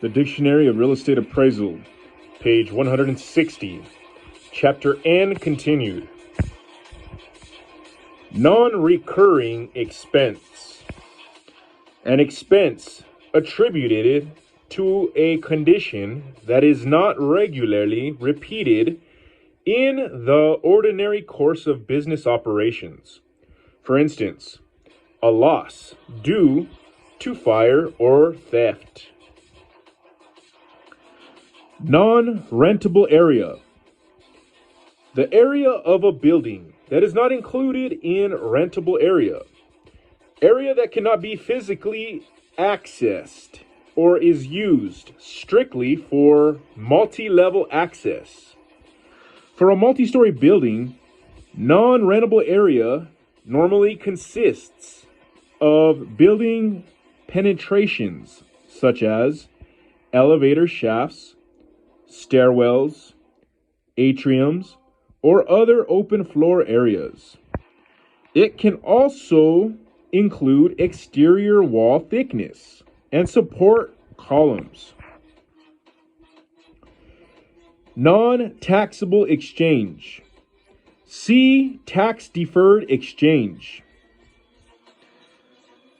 The Dictionary of Real Estate Appraisal, page 160, Chapter N continued. Non-recurring expense. An expense attributed to a condition that is not regularly repeated in the ordinary course of business operations. For instance, a loss due to fire or theft. Non-rentable area. The area of a building that is not included in rentable area. Area that cannot be physically accessed or is used strictly for multi-level access. For a multi-story building, non-rentable area normally consists of building penetrations such as elevator shafts, stairwells, atriums, or other open floor areas. It can also include exterior wall thickness and support columns. Non-taxable exchange. See tax-deferred exchange.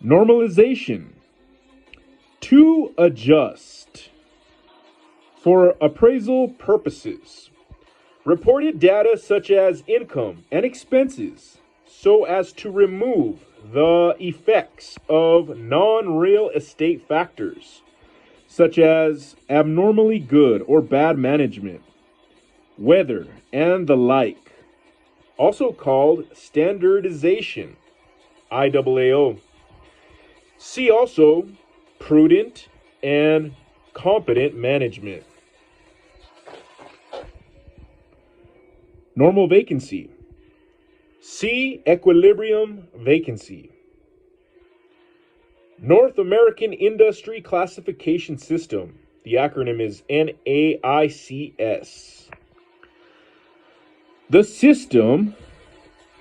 Normalization. To adjust. For appraisal purposes. Reported data such as income and expenses so as to remove the effects of non-real estate factors such as abnormally good or bad management, weather, and the like, also called standardization, IAAO. See also prudent and competent management. Normal vacancy. See equilibrium vacancy. North American Industry Classification System. The acronym is NAICS. The system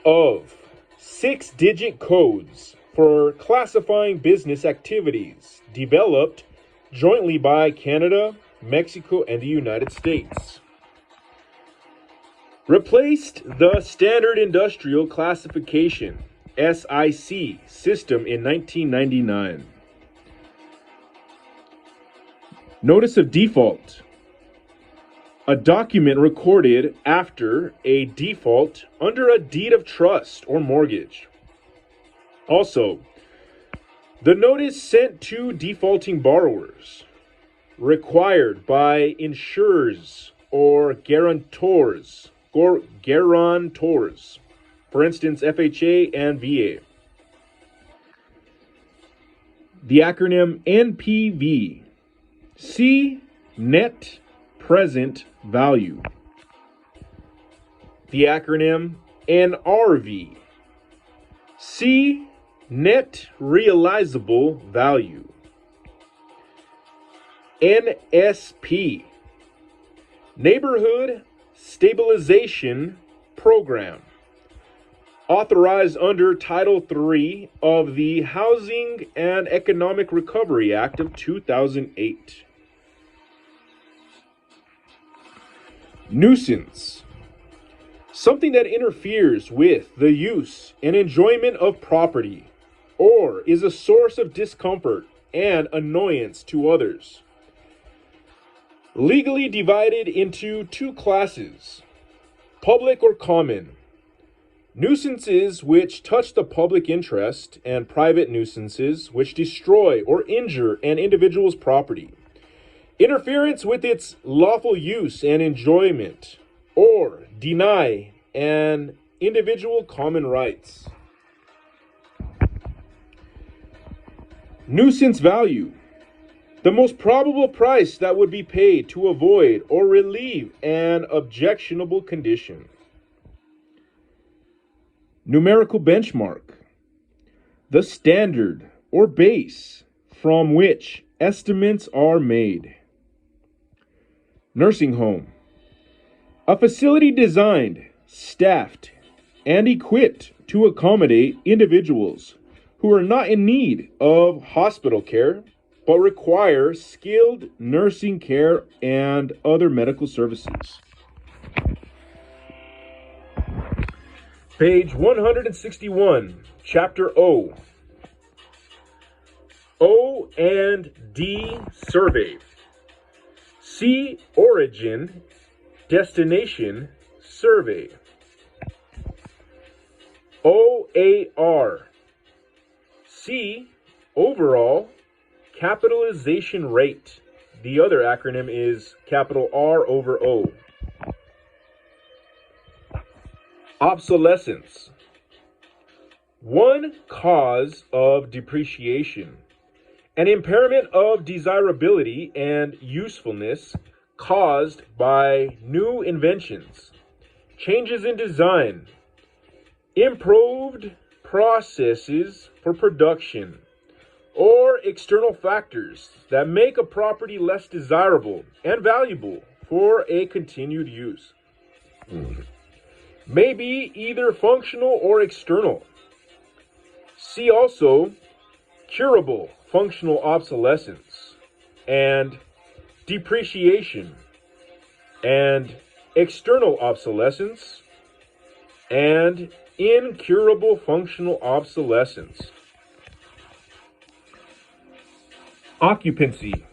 of 6-digit codes for classifying business activities developed jointly by Canada, Mexico, and the United States. Replaced the Standard Industrial Classification SIC system in 1999. Notice of default. A document recorded after a default under a deed of trust or mortgage. Also, the notice sent to defaulting borrowers, required by insurers or guarantors. For instance, FHA and VA. The acronym NPV. See net present value. The acronym NRV. See net realizable value. NSP. Neighborhood Stabilization Program, authorized under Title III of the Housing and Economic Recovery Act of 2008. Nuisance. Something that interferes with the use and enjoyment of property or is a source of discomfort and annoyance to others. Legally divided into two classes, public or common. Nuisances which touch the public interest and private nuisances which destroy or injure an individual's property. Interference with its lawful use and enjoyment or deny an individual common rights. Nuisance value. The most probable price that would be paid to avoid or relieve an objectionable condition. Numerical benchmark. The standard or base from which estimates are made. Nursing home. A facility designed, staffed, and equipped to accommodate individuals who are not in need of hospital care but require skilled nursing care and other medical services. Page 161, Chapter O. O and D survey. C, origin, destination, survey. OAR. C, overall, capitalization rate. The other acronym is capital R over O. Obsolescence. One cause of depreciation. An impairment of desirability and usefulness caused by new inventions, changes in design, improved processes for production, or external factors that make a property less desirable and valuable for a continued use. May be either functional or external. See also curable functional obsolescence and depreciation and external obsolescence and incurable functional obsolescence. Occupancy.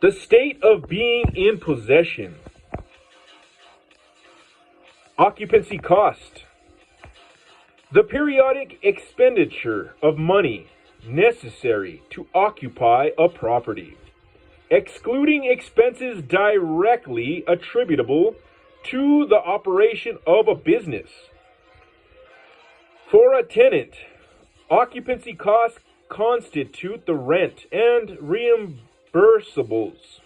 The state of being in possession. Occupancy cost. The periodic expenditure of money necessary to occupy a property, excluding expenses directly attributable to the operation of a business. For a tenant, occupancy costs constitute the rent and reimbursables,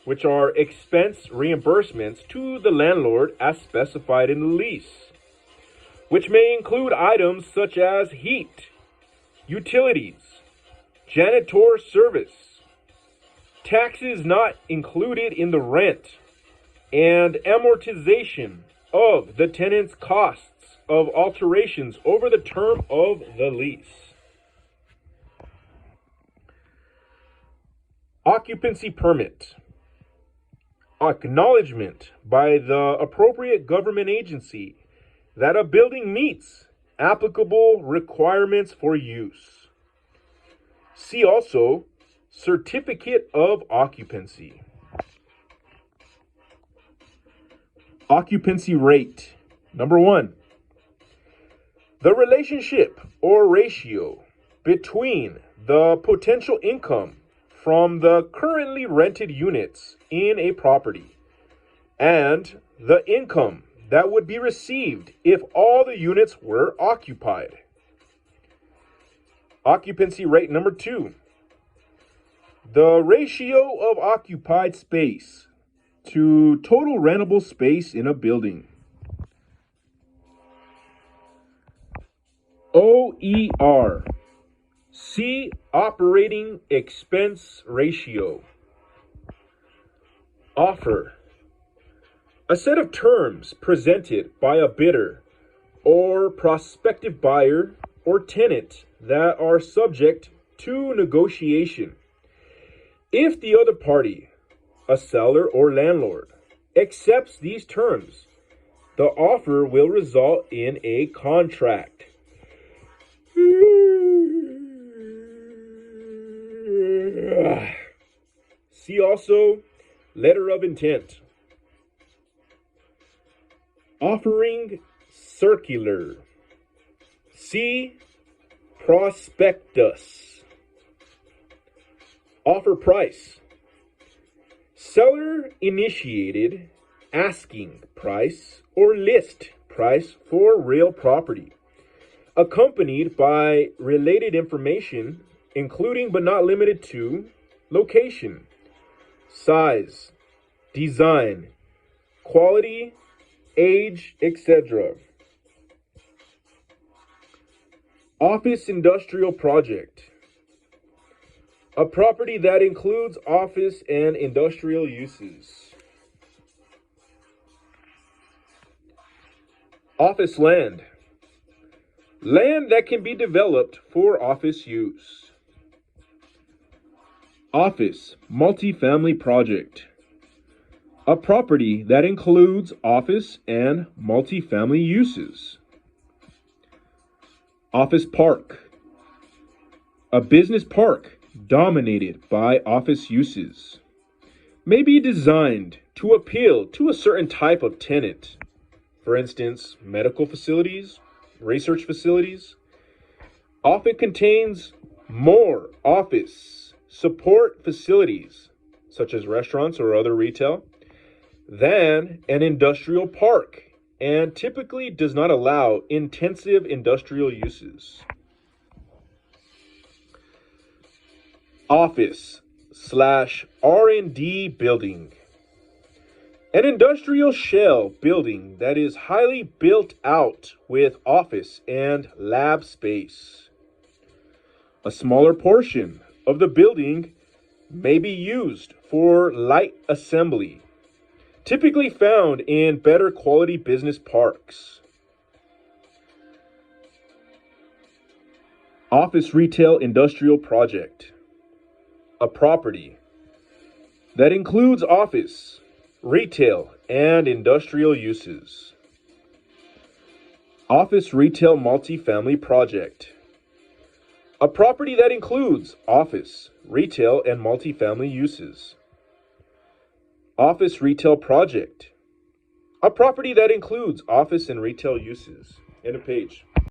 which are expense reimbursements to the landlord as specified in the lease, which may include items such as heat, utilities, janitor service, taxes not included in the rent, and amortization of the tenant's costs of alterations over the term of the lease. Occupancy permit. Acknowledgement by the appropriate government agency that a building meets applicable requirements for use. See also certificate of occupancy. Occupancy rate. Number 1. The relationship or ratio between the potential income from the currently rented units in a property and the income that would be received if all the units were occupied. Occupancy rate number 2. The ratio of occupied space to total rentable space in a building. OER. See operating expense ratio. Offer. A set of terms presented by a bidder or prospective buyer or tenant that are subject to negotiation. If the other party, a seller or landlord, accepts these terms, the offer will result in a contract. See also letter of intent. Offering circular. See prospectus. Offer price. Seller initiated asking price or list price for real property, accompanied by related information, including but not limited to location, size, design, quality, age, etc. Office industrial project. A property that includes office and industrial uses. Office land. Land that can be developed for office use. Office multifamily project. A property that includes office and multifamily uses. Office park. A business park dominated by office uses. May be designed to appeal to a certain type of tenant. For instance, medical facilities, research facilities. Often contains more office support facilities, such as restaurants or other retail, than an industrial park, and typically does not allow intensive industrial uses. Office slash R&D building. An industrial shell building that is highly built out with office and lab space. A smaller portion of the building may be used for light assembly, typically found in better quality business parks. Office retail industrial project. A property that includes office, retail, and industrial uses. Office retail multifamily project. A property that includes office, retail, and multifamily uses. Office retail project. A property that includes office and retail uses. End of page.